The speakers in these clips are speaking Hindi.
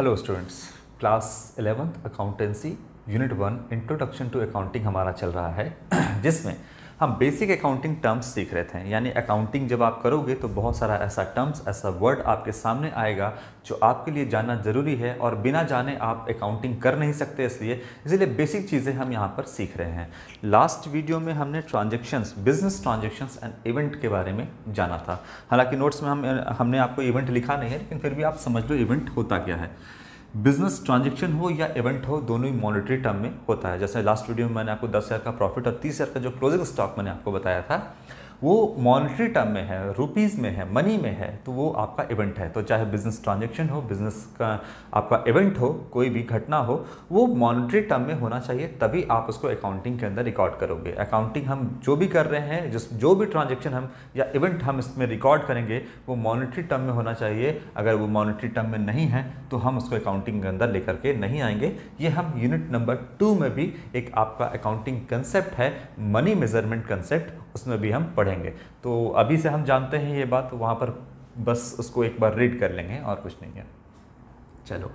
Hello students, class 11th accountancy unit 1 introduction to accounting हमारा चल रहा है जिसमें हम बेसिक अकाउंटिंग टर्म्स सीख रहे थे। यानी अकाउंटिंग जब आप करोगे तो बहुत सारा ऐसा टर्म्स, ऐसा वर्ड आपके सामने आएगा जो आपके लिए जानना ज़रूरी है और बिना जाने आप अकाउंटिंग कर नहीं सकते। इसलिए बेसिक चीज़ें हम यहाँ पर सीख रहे हैं। लास्ट वीडियो में हमने transactions, business transactions and event के बारे में जाना था। हालांकि नोट्स में हमने आपको इवेंट लिखा नहीं है, लेकिन फिर भी आप समझ लो इवेंट होता क्या है। बिजनेस ट्रांजैक्शन हो या इवेंट हो, दोनों ही मॉनेटरी टर्म में होता है। जैसे लास्ट वीडियो में मैंने आपको 10,000 का प्रॉफिट और 30,000 का जो क्लोजिंग स्टॉक मैंने आपको बताया था, वो मॉनेटरी टर्म में है, रुपीज़ में है, मनी में है, तो वो आपका इवेंट है। तो चाहे बिजनेस ट्रांजैक्शन हो, बिजनेस का आपका इवेंट हो, कोई भी घटना हो, वो मॉनेटरी टर्म में होना चाहिए, तभी आप उसको अकाउंटिंग के अंदर रिकॉर्ड करोगे। अकाउंटिंग हम जो भी कर रहे हैं, जो भी ट्रांजैक्शन हम या इवेंट हम इसमें रिकॉर्ड करेंगे, वो मॉनेटरी टर्म में होना चाहिए। अगर वो मॉनेटरी टर्म में नहीं है तो हम उसको अकाउंटिंग के अंदर लेकर के नहीं आएंगे। ये हम यूनिट नंबर 2 में भी एक आपका अकाउंटिंग कंसेप्ट है, मनी मेजरमेंट कंसेप्ट, उसमें भी हम पढ़ेंगे। तो अभी से हम जानते हैं ये बात, वहाँ पर बस उसको एक बार रीड कर लेंगे और कुछ नहीं है। चलो,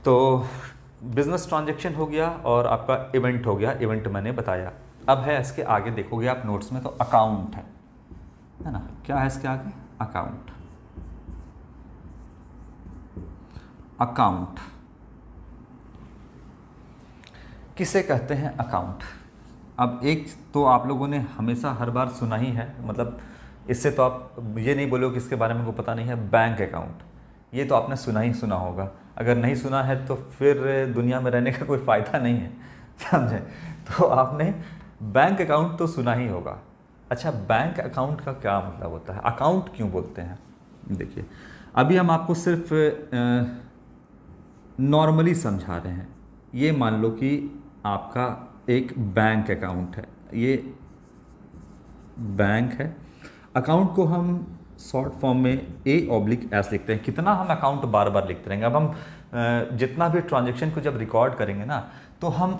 तो बिजनेस ट्रांजैक्शन हो गया और आपका इवेंट हो गया, इवेंट मैंने बताया। अब है इसके आगे, देखोगे आप नोट्स में, तो अकाउंट है ना। क्या है इसके आगे? अकाउंट। अकाउंट किसे कहते हैं? अकाउंट। अब एक तो आप लोगों ने हमेशा हर बार सुना ही है, मतलब इससे तो आप ये नहीं बोलो कि इसके बारे में को पता नहीं है। बैंक अकाउंट, ये तो आपने सुना ही सुना होगा। अगर नहीं सुना है तो फिर दुनिया में रहने का कोई फ़ायदा नहीं है, समझे? तो आपने बैंक अकाउंट तो सुना ही होगा। अच्छा, बैंक अकाउंट का क्या मतलब होता है? अकाउंट क्यों बोलते हैं? देखिए, अभी हम आपको सिर्फ नॉर्मली समझा रहे हैं। ये मान लो कि आपका एक बैंक अकाउंट है, ये बैंक है। अकाउंट को हम शॉर्ट फॉर्म में A/S लिखते हैं। कितना हम अकाउंट बार बार लिखते रहेंगे। अब हम जितना भी ट्रांजैक्शन को जब रिकॉर्ड करेंगे ना, तो हम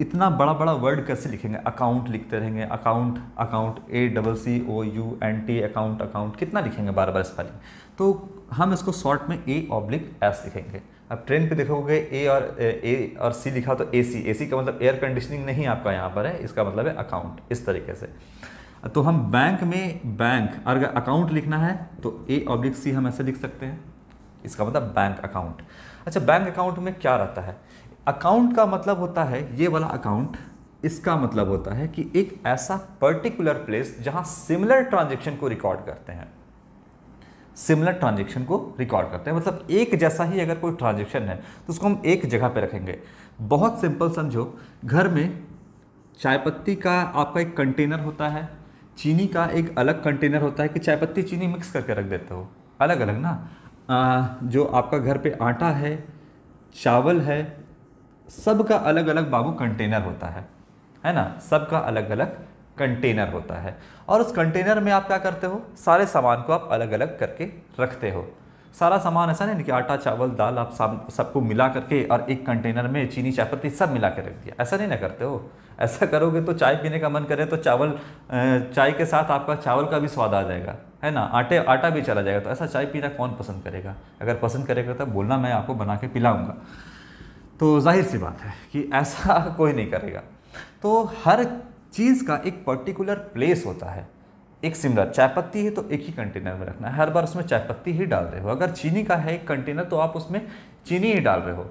इतना बड़ा बड़ा वर्ड कैसे लिखेंगे? अकाउंट लिखते रहेंगे, account, account, ACCOUNT, account, account, कितना लिखेंगे बार बार स्पेलिंग? तो हम इसको शॉर्ट में A/S लिखेंगे। अब ट्रेन पे देखोगे A और C लिखा तो AC का मतलब एयर कंडीशनिंग नहीं आपका यहाँ पर है, इसका मतलब है अकाउंट। इस तरीके से तो हम बैंक में बैंक, अगर अकाउंट लिखना है तो A/C हम ऐसे लिख सकते हैं, इसका मतलब बैंक अकाउंट। अच्छा, बैंक अकाउंट में क्या रहता है? अकाउंट का मतलब होता है ये वाला अकाउंट, इसका मतलब होता है कि एक ऐसा पर्टिकुलर प्लेस जहां सिमिलर ट्रांजैक्शन को रिकॉर्ड करते हैं। सिमिलर ट्रांजैक्शन को रिकॉर्ड करते हैं, मतलब एक जैसा ही अगर कोई ट्रांजैक्शन है तो उसको हम एक जगह पे रखेंगे। बहुत सिंपल समझो, घर में चाय पत्ती का आपका एक कंटेनर होता है, चीनी का एक अलग कंटेनर होता है कि चाय पत्ती चीनी मिक्स करके रख देते हो, अलग अलग ना। जो आपका घर पे आटा है, चावल है, सबका अलग अलग बाबू कंटेनर होता है ना। सबका अलग अलग कंटेनर होता है, और उस कंटेनर में आप क्या करते हो? सारे सामान को आप अलग अलग करके रखते हो। सारा सामान ऐसा नहीं कि आटा, चावल, दाल आप सबको मिला करके और एक कंटेनर में चीनी, चाय पत्ती सब मिला के रख दिया, ऐसा नहीं ना करते हो। ऐसा करोगे तो चाय पीने का मन करे तो चाय के साथ आपका चावल का भी स्वाद आ जाएगा, है ना। आटा भी चला जाएगा। तो ऐसा चाय पीना कौन पसंद करेगा? अगर पसंद करेगा तो बोलना, मैं आपको बना के पिलाऊंगा। तो जाहिर सी बात है कि ऐसा कोई नहीं करेगा। तो हर चीज़ का एक पर्टिकुलर प्लेस होता है। एक सिमिलर चाय पत्ती है तो एक ही कंटेनर में रखना है, हर बार उसमें चाय पत्ती ही डाल रहे हो। अगर चीनी का है एक कंटेनर तो आप उसमें चीनी ही डाल रहे हो,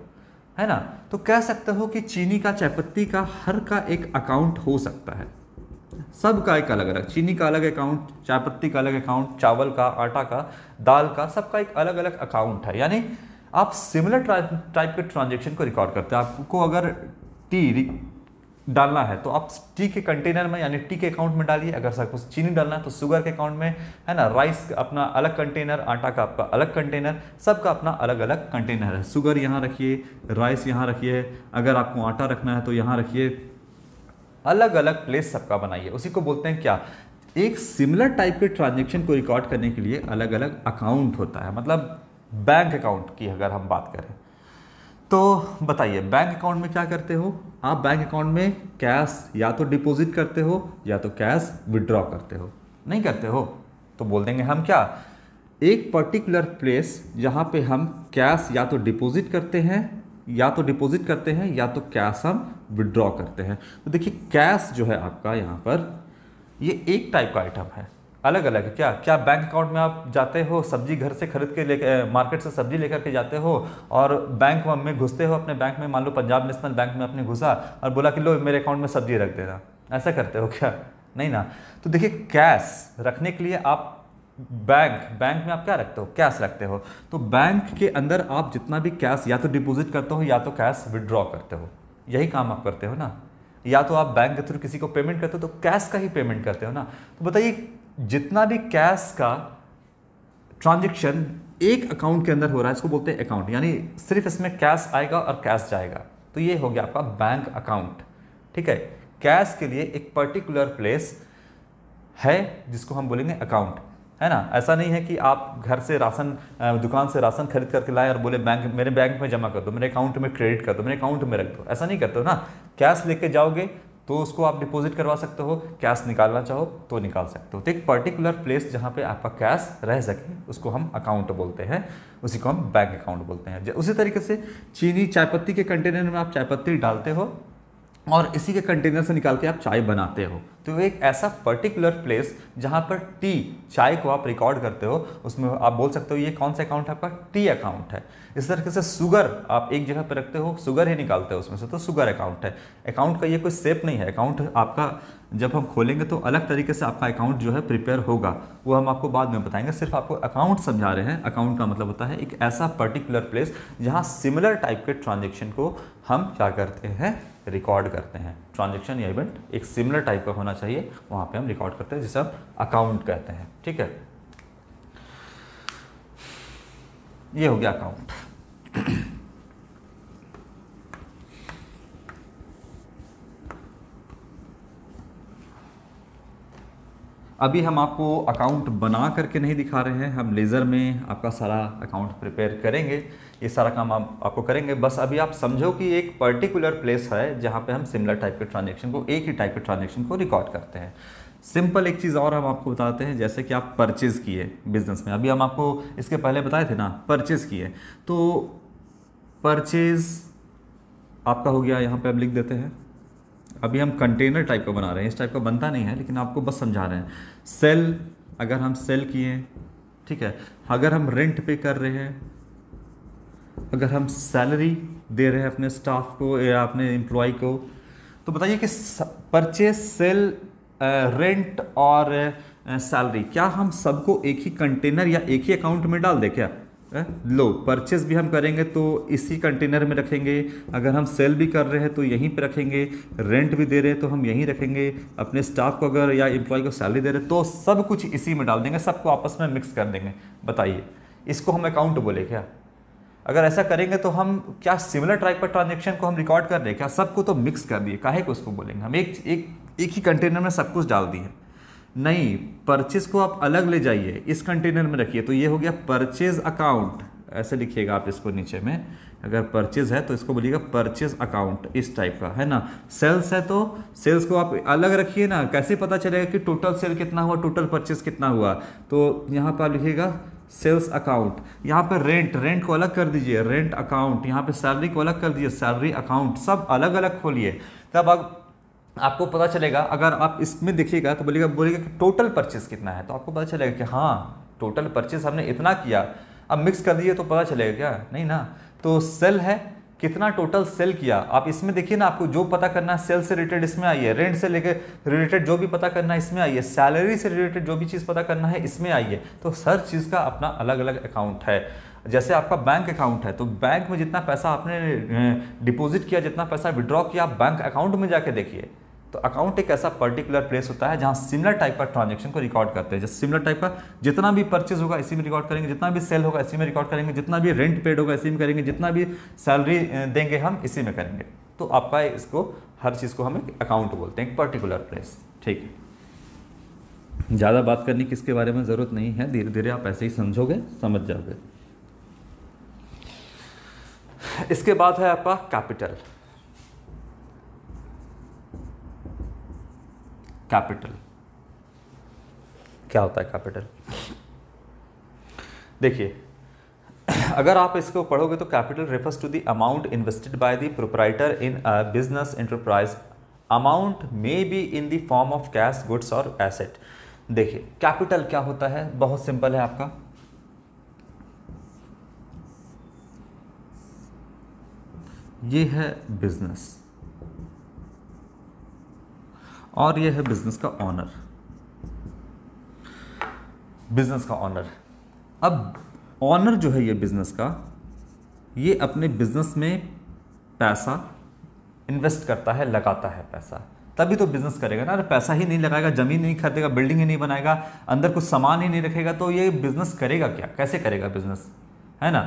है ना। तो कह सकते हो कि चीनी का, चाय पत्ती का, हर का एक अकाउंट हो सकता है। सबका एक अलग अलग, चीनी का अलग अकाउंट, चाय पत्ती का अलग अकाउंट, चावल का, आटा का, दाल का, सबका एक अलग अलग अकाउंट है। यानी आप सिमिलर टाइप के ट्रांजेक्शन को रिकॉर्ड करते हैं। आपको अगर टी डालना है तो आप टी के कंटेनर में, यानी टी के अकाउंट में डालिए। अगर सपोज चीनी डालना है तो शुगर के अकाउंट में, है ना। राइस अपना अलग कंटेनर, आटा का आपका अलग कंटेनर, सबका अपना अलग अलग कंटेनर है। शुगर यहाँ रखिए, राइस यहाँ रखिए, अगर आपको आटा रखना है तो यहाँ रखिए। अलग अलग प्लेस सबका बनाइए। उसी को बोलते हैं क्या? एक सिमिलर टाइप के ट्रांजेक्शन को रिकॉर्ड करने के लिए अलग अलग अकाउंट होता है। मतलब बैंक अकाउंट की अगर हम बात करें तो बताइए, बैंक अकाउंट में क्या करते हो आप? बैंक अकाउंट में कैश या तो डिपॉजिट करते हो या तो कैश विड्रॉ करते हो। नहीं करते हो तो बोल देंगे हम क्या? एक पर्टिकुलर प्लेस जहाँ पे हम कैश या तो डिपॉजिट करते हैं या तो कैश हम विड्रॉ करते हैं। तो देखिए कैश जो है आपका यहाँ पर ये एक टाइप का आइटम है, अलग अलग है। क्या क्या बैंक अकाउंट में आप जाते हो, सब्जी घर से खरीद के लेके मार्केट से सब्जी लेकर के जाते हो और बैंक में घुसते हो, अपने बैंक में मान लो पंजाब नेशनल बैंक में आपने घुसा और बोला कि लो मेरे अकाउंट में सब्जी रख देना, ऐसा करते हो क्या? नहीं ना। तो देखिए कैश रखने के लिए आप बैंक में आप क्या रखते हो? कैश रखते हो। तो बैंक के अंदर आप जितना भी कैश या तो डिपॉजिट करते हो या तो कैश विड्रॉ करते हो, यही काम आप करते हो ना। या तो आप बैंक के थ्रू किसी को पेमेंट करते हो तो कैश का ही पेमेंट करते हो ना। तो बताइए जितना भी कैश का ट्रांजैक्शन एक अकाउंट के अंदर हो रहा है इसको बोलते हैं अकाउंट, यानी सिर्फ इसमें कैश आएगा और कैश जाएगा। तो ये हो गया आपका बैंक अकाउंट। ठीक है, कैश के लिए एक पर्टिकुलर प्लेस है जिसको हम बोलेंगे अकाउंट, है ना। ऐसा नहीं है कि आप घर से राशन दुकान से राशन खरीद करके लाए और बोले बैंक मेरे बैंक में जमा कर दो, मेरे अकाउंट में क्रेडिट कर दो, मेरे अकाउंट में रख दो, ऐसा नहीं करते हो ना। कैश लेके जाओगे तो उसको आप डिपॉजिट करवा सकते हो, कैश निकालना चाहो तो निकाल सकते हो। तो एक पर्टिकुलर प्लेस जहाँ पे आपका कैश रह सके उसको हम अकाउंट बोलते हैं, उसी को हम बैंक अकाउंट बोलते हैं। उसी तरीके से चीनी चायपत्ती के कंटेनर में आप चायपत्ती डालते हो और इसी के कंटेनर से निकाल के आप चाय बनाते हो। तो एक ऐसा पर्टिकुलर प्लेस जहाँ पर टी चाय को आप रिकॉर्ड करते हो, उसमें आप बोल सकते हो ये कौन सा अकाउंट है आपका? टी अकाउंट है। इस तरीके से शुगर आप एक जगह पर रखते हो, शुगर ही निकालते हो उसमें से, तो शुगर अकाउंट है। अकाउंट का ये कोई शेप नहीं है, अकाउंट आपका जब हम खोलेंगे तो अलग तरीके से आपका अकाउंट जो है प्रिपेयर होगा, वो हम आपको बाद में बताएंगे। सिर्फ आपको अकाउंट समझा रहे हैं। अकाउंट का मतलब होता है एक ऐसा पर्टिकुलर प्लेस जहाँ सिमिलर टाइप के ट्रांजेक्शन को हम क्या करते हैं? रिकॉर्ड करते हैं। ट्रांजैक्शन या इवेंट एक सिमिलर टाइप का होना चाहिए, वहां पे हम रिकॉर्ड करते हैं, जिसे हम अकाउंट कहते हैं। ठीक है, ये हो गया अकाउंट। अभी हम आपको अकाउंट बना करके नहीं दिखा रहे हैं, हम लेज़र में आपका सारा अकाउंट प्रिपेयर करेंगे, ये सारा काम आपको करेंगे। बस अभी आप समझो कि एक पर्टिकुलर प्लेस है जहाँ पे हम सिमिलर टाइप के ट्रांजैक्शन को, एक ही टाइप के ट्रांजैक्शन को रिकॉर्ड करते हैं। सिंपल एक चीज़ और हम आपको बताते हैं, जैसे कि आप परचेज़ किए बिजनेस में, अभी हम आपको इसके पहले बताए थे ना, परचेज़ किए, तो परचेज़ आपका हो गया, यहाँ पर हम लिख देते हैं। अभी हम कंटेनर टाइप का बना रहे हैं, इस टाइप का बनता नहीं है लेकिन आपको बस समझा रहे हैं। सेल, अगर हम सेल किए, ठीक है, अगर हम रेंट पे कर रहे हैं, अगर हम सैलरी दे रहे हैं अपने स्टाफ को या अपने एम्प्लॉय को, तो बताइए कि परचेज, सेल, रेंट और सैलरी, क्या हम सबको एक ही कंटेनर या एक ही अकाउंट में डाल दें क्या? लो, परचेज भी हम करेंगे तो इसी कंटेनर में रखेंगे, अगर हम सेल भी कर रहे हैं तो यहीं पे रखेंगे, रेंट भी दे रहे हैं तो हम यहीं रखेंगे, अपने स्टाफ को अगर या एम्प्लॉय को सैलरी दे रहे हैं तो सब कुछ इसी में डाल देंगे, सबको आपस में मिक्स कर देंगे। बताइए इसको हम अकाउंट बोले क्या? अगर ऐसा करेंगे तो हम क्या सिमिलर टाइप का ट्रांजेक्शन को हम रिकॉर्ड कर रहे हैं क्या? सबको तो मिक्स कर दिए, काहे को उसको बोलेंगे हम? एक ही कंटेनर में सब कुछ डाल दिए। नहीं, परचेज को आप अलग ले जाइए, इस कंटेनर में रखिए, तो ये हो गया परचेज अकाउंट, ऐसे लिखिएगा आप इसको नीचे में। अगर परचेज है तो इसको बोलिएगा परचेज अकाउंट, इस टाइप का, है ना। सेल्स है तो सेल्स को आप अलग रखिए ना, कैसे पता चलेगा कि टोटल सेल कितना हुआ, टोटल परचेज कितना हुआ? तो यहाँ पर लिखिएगा सेल्स अकाउंट। यहाँ पर रेंट को अलग कर दीजिए, रेंट अकाउंट। यहाँ पे सैलरी को अलग कर दीजिए, सैलरी अकाउंट। सब अलग अलग खोलिए, तब आपको पता चलेगा। अगर आप इसमें देखिएगा तो बोलिएगा कि टोटल परचेज कितना है, तो आपको पता चलेगा कि हाँ टोटल परचेज हमने इतना किया। अब मिक्स कर दिए तो पता चलेगा क्या? नहीं ना। तो सेल है, कितना टोटल सेल किया, आप इसमें देखिए ना, आपको जो पता करना है सेल से रिलेटेड इसमें आइए, रेंट से लेकर रिलेटेड जो भी पता करना है इसमें आइए, सैलरी से रिलेटेड जो भी चीज़ पता करना है इसमें आइए। तो हर चीज़ का अपना अलग अलग अकाउंट है। जैसे आपका बैंक अकाउंट है तो बैंक में जितना पैसा आपने डिपॉजिट किया, जितना पैसा विड्रॉ किया, आप बैंक अकाउंट में जाके देखिए। तो अकाउंट एक ऐसा पर्टिकुलर प्लेस होता है जहां सिमिलर टाइप का ट्रांजैक्शन को रिकॉर्ड करते हैं। जैसे सिमिलर टाइप का जितना भी परचेज होगा इसी में रिकॉर्ड करेंगे, जितना भी सेल होगा इसी में रिकॉर्ड करेंगे, जितना भी रेंट पेड होगा इसी में करेंगे, जितना भी सैलरी देंगे हम इसी में करेंगे। तो आपका इसको हर चीज़ को हम एक अकाउंट बोलते हैं, एक पर्टिकुलर प्लेस। ठीक है, ज़्यादा बात करने की इसके बारे में ज़रूरत नहीं है, धीरे धीरे आप ऐसे ही समझोगे, समझ जाओगे। इसके बाद है आपका कैपिटल। कैपिटल क्या होता है? कैपिटल देखिए अगर आप इसको पढ़ोगे तो capital refers to the amount invested by the proprietor in a business enterprise, amount may be in the form of cash, goods और एसेट। देखिए कैपिटल क्या होता है, बहुत सिंपल है आपका, ये है बिजनेस और ये है बिजनेस का ऑनर, बिजनेस का ऑनर। अब ऑनर जो है ये बिजनेस का, ये अपने बिजनेस में पैसा इन्वेस्ट करता है, लगाता है पैसा, तभी तो बिजनेस करेगा ना। अरे पैसा ही नहीं लगाएगा, जमीन नहीं खरीदेगा, बिल्डिंग ही नहीं बनाएगा, अंदर कुछ सामान ही नहीं रखेगा, तो ये बिजनेस करेगा क्या, कैसे करेगा बिजनेस, है ना।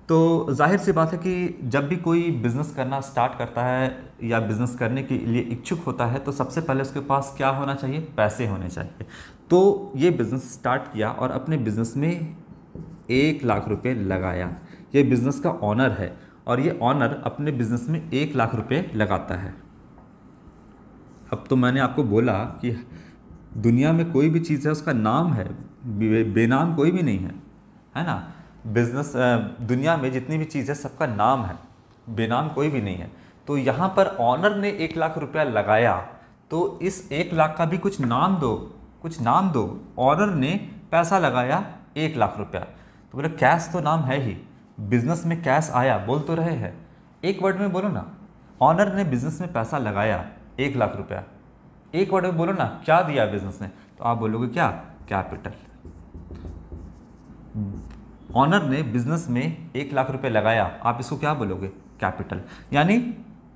तो जाहिर सी बात है कि जब भी कोई बिजनेस करना स्टार्ट करता है या बिजनेस करने के लिए इच्छुक होता है तो सबसे पहले उसके पास क्या होना चाहिए, पैसे होने चाहिए। तो ये बिजनेस स्टार्ट किया और अपने बिजनेस में 1,00,000 रुपये लगाया, ये बिजनेस का ऑनर है और ये ऑनर अपने बिजनेस में 1,00,000 रुपये लगाता है। अब तो मैंने आपको बोला कि दुनिया में कोई भी चीज़ है उसका नाम है, बेनाम कोई भी नहीं है ना। बिजनेस दुनिया में जितनी भी चीज़ है सबका नाम है, बेनाम कोई भी नहीं है। तो यहाँ पर ऑनर ने 1,00,000 रुपया लगाया तो इस 1,00,000 का भी कुछ नाम दो, कुछ नाम दो। ऑनर ने पैसा लगाया 1,00,000 रुपया, तो बोले कैश तो नाम है ही, बिजनेस में कैश आया, बोल तो रहे हैं, एक वर्ड में बोलो ना, ऑनर ने बिजनेस में पैसा लगाया 1,00,000 रुपया, एक वर्ड में बोलो ना क्या दिया बिजनेस ने, तो आप बोलोगे क्या, कैपिटल। ऑनर ने बिजनेस में 1,00,000 रुपये लगाया, आप इसको क्या बोलोगे, कैपिटल। यानी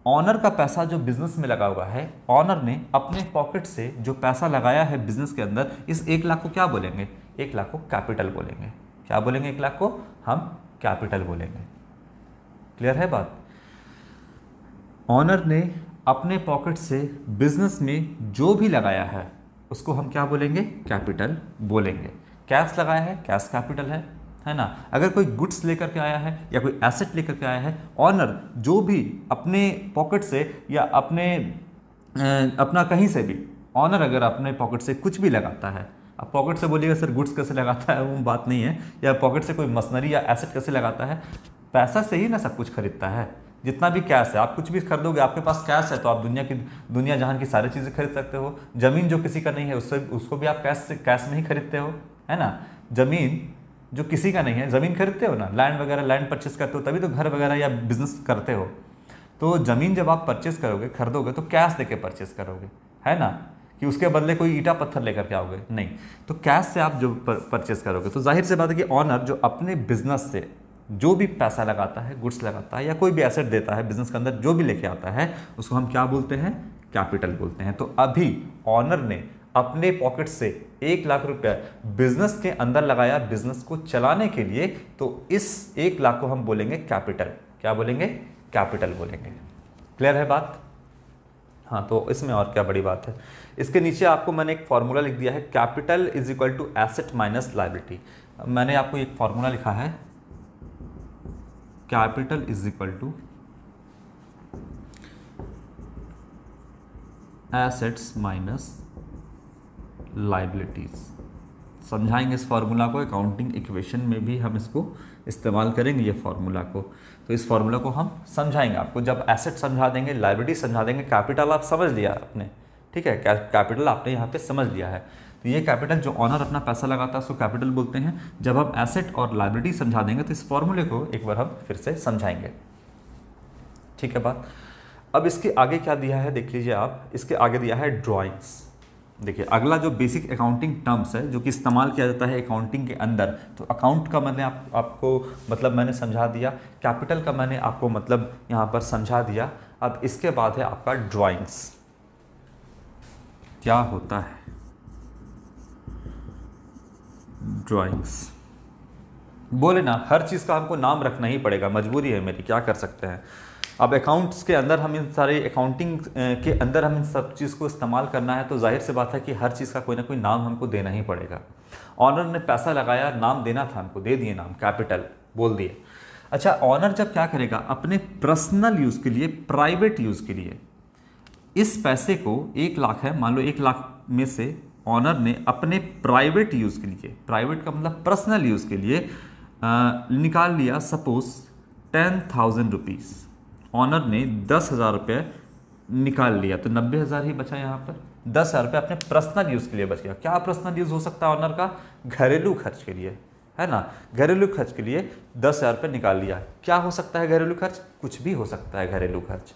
ऑनर का पैसा जो बिजनेस में लगा हुआ है, ऑनर ने अपने पॉकेट से जो पैसा लगाया है बिजनेस के अंदर, इस 1,00,000 को क्या बोलेंगे, 1,00,000 को कैपिटल बोलेंगे। क्या बोलेंगे, 1,00,000 को हम कैपिटल बोलेंगे। क्लियर है बात। ऑनर ने अपने पॉकेट से बिजनेस में जो भी लगाया है उसको हम क्या बोलेंगे, कैपिटल बोलेंगे। कैश लगाया है, कैश कैपिटल है ना। अगर कोई गुड्स लेकर के आया है या कोई एसेट लेकर के आया है, ऑनर जो भी अपने पॉकेट से या अपना कहीं से भी, ऑनर अगर अपने पॉकेट से कुछ भी लगाता है, अब पॉकेट से बोलिएगा सर गुड्स कैसे लगाता है, वो बात नहीं है, या पॉकेट से कोई मशीनरी या एसेट कैसे लगाता है, पैसा से ही ना सब कुछ खरीदता है। जितना भी कैश है, आप कुछ भी खरीदोगे, आपके पास कैश है तो आप दुनिया जहान की सारी चीज़ें खरीद सकते हो। ज़मीन जो किसी का नहीं है उसको भी आप कैश में ही खरीदते हो, है ना। ज़मीन जो किसी का नहीं है, ज़मीन खरीदते हो ना, लैंड वगैरह, लैंड परचेस करते हो तभी तो घर वगैरह या बिजनेस करते हो। तो ज़मीन जब आप परचेस करोगे, खरीदोगे, तो कैश देके परचेस करोगे, है ना, कि उसके बदले कोई ईटा पत्थर लेकर के आओगे, नहीं। तो कैश से आप जो परचेस करोगे, तो जाहिर सी बात है कि ऑनर जो अपने बिजनेस से जो भी पैसा लगाता है, गुड्स लगाता है या कोई भी एसेट देता है बिजनेस के अंदर, जो भी लेके आता है, उसको हम क्या बोलते हैं, कैपिटल बोलते हैं। तो अभी ऑनर ने अपने पॉकेट से 1,00,000 रुपया बिजनेस के अंदर लगाया बिजनेस को चलाने के लिए, तो इस 1,00,000 को हम बोलेंगे कैपिटल। क्या बोलेंगे, कैपिटल बोलेंगे। क्लियर है बात। हाँ, तो इसमें और क्या बड़ी बात है। इसके नीचे आपको मैंने एक फॉर्मूला लिख दिया है, capital is equal to asset minus liability. मैंने आपको एक फॉर्मूला लिखा है, capital is equal to assets minus liabilities. समझाएंगे इस फार्मूला को, अकाउंटिंग इक्वेशन में भी हम इसको इस्तेमाल करेंगे, ये फार्मूला को। तो इस फार्मूला को हम समझाएंगे आपको, जब एसेट समझा देंगे, लायबिलिटी समझा देंगे, कैपिटल आप समझ लिया आपने, ठीक है, कैपिटल आपने यहाँ पे समझ लिया है। तो ये कैपिटल जो ऑनर अपना पैसा लगाता है उसको कैपिटल बोलते हैं। जब हम एसेट और लायबिलिटी समझा देंगे तो इस फॉर्मूले को एक बार हम फिर से समझाएंगे, ठीक है बात। अब इसके आगे क्या दिया है देख लीजिए आप, इसके आगे दिया है ड्राइंग्स। देखिए अगला जो बेसिक अकाउंटिंग टर्म्स है जो कि इस्तेमाल किया जाता है अकाउंटिंग के अंदर, तो अकाउंट का मैंने आपको मतलब मैंने समझा दिया, कैपिटल का मैंने आपको मतलब यहाँ पर समझा दिया। अब इसके बाद है आपका ड्राइंग्स। क्या होता है ड्राइंग्स, बोले ना, हर चीज़ का हमको नाम रखना ही पड़ेगा, मजबूरी है मेरी, क्या कर सकते हैं। अब अकाउंट्स के अंदर हम इन सारे अकाउंटिंग के अंदर हम इन सब चीज़ को इस्तेमाल करना है, तो जाहिर सी बात है कि हर चीज़ का कोई ना कोई नाम हमको देना ही पड़ेगा। ऑनर ने पैसा लगाया, नाम देना था हमको, दे दिए नाम, कैपिटल बोल दिए। अच्छा, ऑनर जब क्या करेगा, अपने पर्सनल यूज़ के लिए, प्राइवेट यूज़ के लिए, इस पैसे को 1,00,000 है, मान लो 1,00,000 में से ऑनर ने अपने प्राइवेट यूज़ के लिए, प्राइवेट का मतलब पर्सनल यूज़ के लिए निकाल लिया सपोज 10,000 रुपीज़, ऑनर ने 10,000 रुपये निकाल लिया, तो 90,000 ही बचा यहाँ पर। 10,000 रुपये अपने पर्सनल यूज़ के लिए बच गया। क्या पर्सनल यूज़ हो सकता है ऑनर का? घरेलू खर्च के लिए, है ना, घरेलू खर्च के लिए 10,000 रुपये निकाल लिया। क्या हो सकता है घरेलू खर्च? कुछ भी हो सकता है घरेलू खर्च,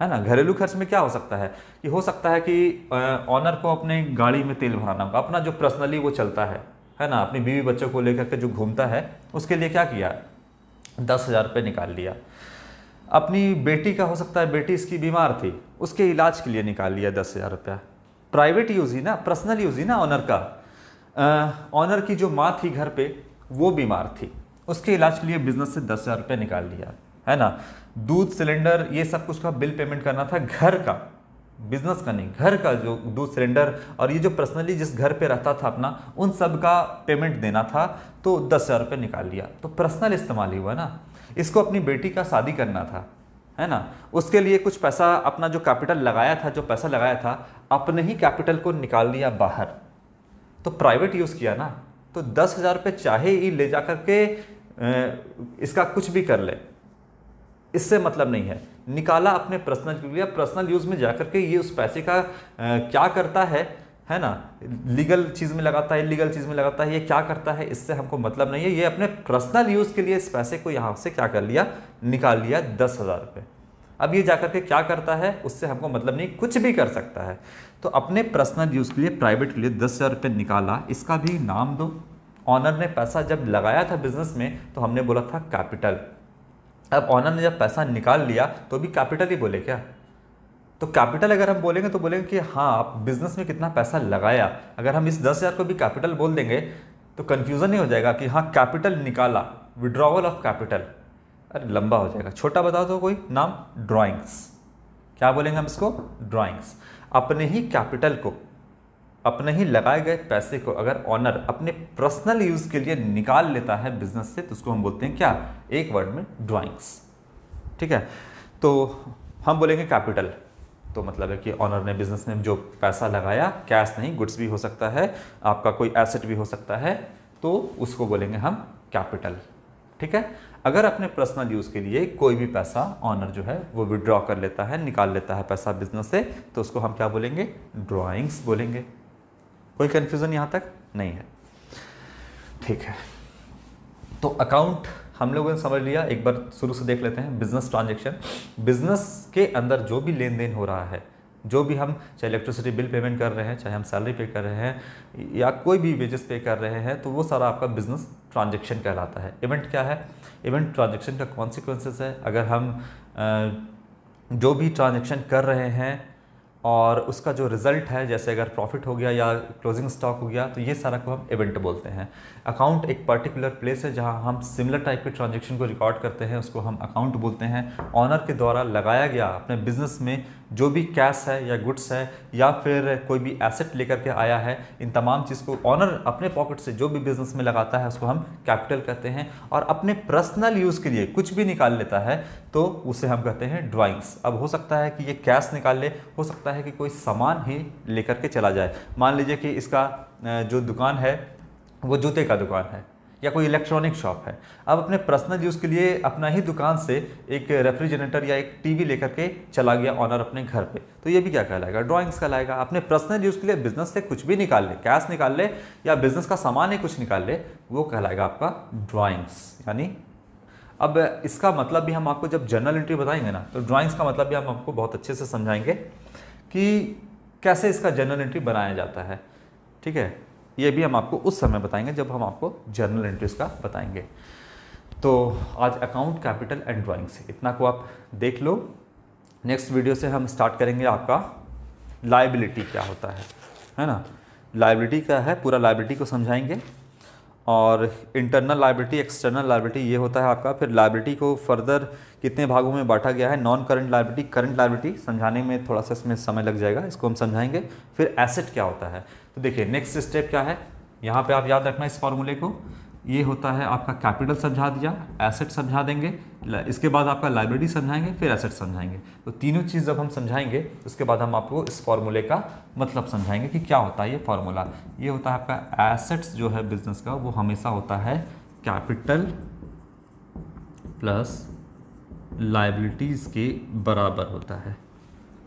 है ना। घरेलू खर्च में क्या हो सकता है कि हो सकता है कि ऑनर को अपने गाड़ी में तेल भराना होगा, अपना जो पर्सनली वो चलता है ना, अपनी बीवी बच्चों को लेकर के जो घूमता है, उसके लिए क्या किया, 10,000 रुपये निकाल लिया। अपनी बेटी का हो सकता है, बेटी इसकी बीमार थी, उसके इलाज के लिए निकाल लिया 10,000 रुपया। प्राइवेट यूज़ ही ना, पर्सनल यूज़ ही ना ऑनर का। ऑनर की जो माँ थी घर पे, वो बीमार थी, उसके इलाज के लिए बिजनेस से 10,000 रुपये निकाल लिया, है ना। दूध सिलेंडर ये सब कुछ का बिल पेमेंट करना था, घर का, बिजनेस का नहीं, घर का जो दूध सिलेंडर और ये जो पर्सनली जिस घर पे रहता था अपना, उन सब का पेमेंट देना था, तो 10,000 रुपये निकाल लिया। तो पर्सनल इस्तेमाल ही हुआ ना। इसको अपनी बेटी का शादी करना था, है ना, उसके लिए कुछ पैसा, अपना जो कैपिटल लगाया था, जो पैसा लगाया था, अपने ही कैपिटल को निकाल लिया बाहर, तो प्राइवेट यूज़ किया ना। तो 10,000 रुपये चाहे ही ले जा करके इसका कुछ भी कर ले, इससे मतलब नहीं है, निकाला अपने पर्सनल के लिए। पर्सनल यूज़ में जाकर के ये उस पैसे का क्या करता है ना, लीगल चीज़ में लगाता है, इलीगल चीज़ में लगाता है, ये क्या करता है, इससे हमको मतलब नहीं है। ये अपने पर्सनल यूज़ के लिए इस पैसे को यहाँ से क्या कर लिया, निकाल लिया 10,000 रुपये। अब ये जाकर के क्या करता है, उससे हमको मतलब नहीं, कुछ भी कर सकता है। तो अपने पर्सनल यूज़ के लिए, प्राइवेट के लिए 10,000 रुपये निकाला, इसका भी नाम दो। ऑनर ने पैसा जब लगाया था बिजनेस में, तो हमने बोला था कैपिटल। अब ऑनर ने जब पैसा निकाल लिया, तो भी कैपिटल ही बोले क्या? तो कैपिटल अगर हम बोलेंगे तो बोलेंगे कि हाँ, आप बिजनेस में कितना पैसा लगाया। अगर हम इस 10,000 को भी कैपिटल बोल देंगे तो कन्फ्यूज़न नहीं हो जाएगा कि हाँ कैपिटल निकाला, विड्रॉवल ऑफ कैपिटल, अरे लंबा हो जाएगा। छोटा बताओ तो कोई नाम, ड्राइंग्स। क्या बोलेंगे हम इसको? ड्राइंग्स। अपने ही कैपिटल को, अपने ही लगाए गए पैसे को अगर ऑनर अपने पर्सनल यूज़ के लिए निकाल लेता है बिजनेस से, तो उसको हम बोलते हैं क्या, एक वर्ड में, ड्राइंग्स। ठीक है, तो हम बोलेंगे कैपिटल, तो मतलब है कि ऑनर ने बिजनेस में जो पैसा लगाया, कैश नहीं, गुड्स भी हो सकता है, आपका कोई एसेट भी हो सकता है, तो उसको बोलेंगे हम कैपिटल। ठीक है। अगर अपने पर्सनल यूज़ के लिए कोई भी पैसा ऑनर जो है वो विड्रॉ कर लेता है, निकाल लेता है पैसा बिजनेस से, तो उसको हम क्या बोलेंगे, ड्राइंग्स बोलेंगे। कोई कंफ्यूजन यहाँ तक नहीं है? ठीक है, तो अकाउंट हम लोगों ने समझ लिया। एक बार शुरू से देख लेते हैं। बिजनेस ट्रांजैक्शन, बिजनेस के अंदर जो भी लेन देन हो रहा है, जो भी हम चाहे इलेक्ट्रिसिटी बिल पेमेंट कर रहे हैं, चाहे हम सैलरी पे कर रहे हैं, या कोई भी वेजेस पे कर रहे हैं, तो वो सारा आपका बिजनेस ट्रांजैक्शन कहलाता है। इवेंट क्या है? इवेंट ट्रांजैक्शन का कॉन्सिक्वेंसेस है। अगर हम जो भी ट्रांजैक्शन कर रहे हैं और उसका जो रिजल्ट है, जैसे अगर प्रॉफिट हो गया या क्लोजिंग स्टॉक हो गया, तो ये सारा को हम इवेंट बोलते हैं। अकाउंट एक पर्टिकुलर प्लेस है जहां हम सिमिलर टाइप के ट्रांजैक्शन को रिकॉर्ड करते हैं, उसको हम अकाउंट बोलते हैं। ऑनर के द्वारा लगाया गया अपने बिजनेस में जो भी कैश है या गुड्स है या फिर कोई भी एसेट लेकर के आया है, इन तमाम चीज़ को ऑनर अपने पॉकेट से जो भी बिजनेस में लगाता है उसको हम कैपिटल कहते हैं। और अपने पर्सनल यूज़ के लिए कुछ भी निकाल लेता है तो उसे हम कहते हैं ड्राइंग्स। अब हो सकता है कि ये कैश निकाल ले, हो सकता है कि कोई सामान ही लेकर के चला जाए। मान लीजिए कि इसका जो दुकान है वो जूते का दुकान है या कोई इलेक्ट्रॉनिक शॉप है। अब अपने पर्सनल यूज़ के लिए अपना ही दुकान से एक रेफ्रिजरेटर या एक टीवी लेकर के चला गया ऑनर अपने घर पे, तो ये भी क्या कहलाएगा? ड्राइंग्स कहलाएगा। अपने पर्सनल यूज़ के लिए बिजनेस से कुछ भी निकाल ले, कैश निकाल ले या बिजनेस का सामान ही कुछ निकाल ले, वो कहलाएगा आपका ड्राइंग्स। यानी अब इसका मतलब भी हम आपको जब जर्नल एंट्री बताएंगे ना, तो ड्राइंग्स का मतलब भी हम आपको बहुत अच्छे से समझाएंगे कि कैसे इसका जर्नल एंट्री बनाया जाता है। ठीक है, ये भी हम आपको उस समय बताएंगे जब हम आपको जर्नल एंट्रीज का बताएंगे। तो आज अकाउंट, कैपिटल एंड ड्राइंग्स, इतना को आप देख लो। नेक्स्ट वीडियो से हम स्टार्ट करेंगे आपका लायबिलिटी क्या होता है ना। लायबिलिटी क्या है, पूरा लायबिलिटी को समझाएंगे। और इंटरनल लायबिलिटी, एक्सटर्नल लायबिलिटी ये होता है आपका। फिर लायबिलिटी को फर्दर कितने भागों में बांटा गया है, non current liability, current liability समझाने में थोड़ा सा इसमें समय लग जाएगा, इसको हम समझाएंगे। फिर एसेट क्या होता है, तो देखिए नेक्स्ट स्टेप क्या है, यहाँ पे आप याद रखना इस फॉर्मूले को। ये होता है आपका कैपिटल समझा दिया, एसेट समझा देंगे, इसके बाद आपका लाइबिलिटी समझाएंगे, फिर एसेट समझाएंगे। तो तीनों चीज़ जब हम समझाएंगे उसके बाद हम आपको इस फॉर्मूले का मतलब समझाएंगे कि क्या होता है ये फॉर्मूला। ये होता है आपका एसेट्स जो है बिजनेस का, वो हमेशा होता है कैपिटल प्लस लाइबिलिटीज़ के बराबर होता है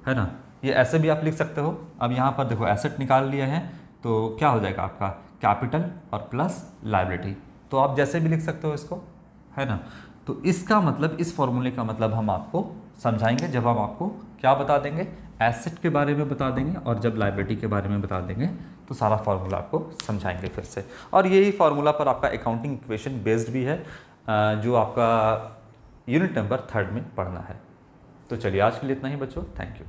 ना। ये ऐसे भी आप लिख सकते हो। अब यहाँ पर देखो एसेट निकाल लिए हैं तो क्या हो जाएगा आपका कैपिटल और प्लस लाइबिलिटी, तो आप जैसे भी लिख सकते हो इसको, है ना। तो इसका मतलब, इस फॉर्मूले का मतलब हम आपको समझाएंगे जब हम आपको क्या बता देंगे, एसेट के बारे में बता देंगे, और जब लाइबिलिटी के बारे में बता देंगे तो सारा फार्मूला आपको समझाएंगे फिर से। और यही फार्मूला पर आपका अकाउंटिंग इक्वेशन बेस्ड भी है, जो आपका यूनिट नंबर 3 में पढ़ना है। तो चलिए आज के लिए इतना ही बच्चों, थैंक यू।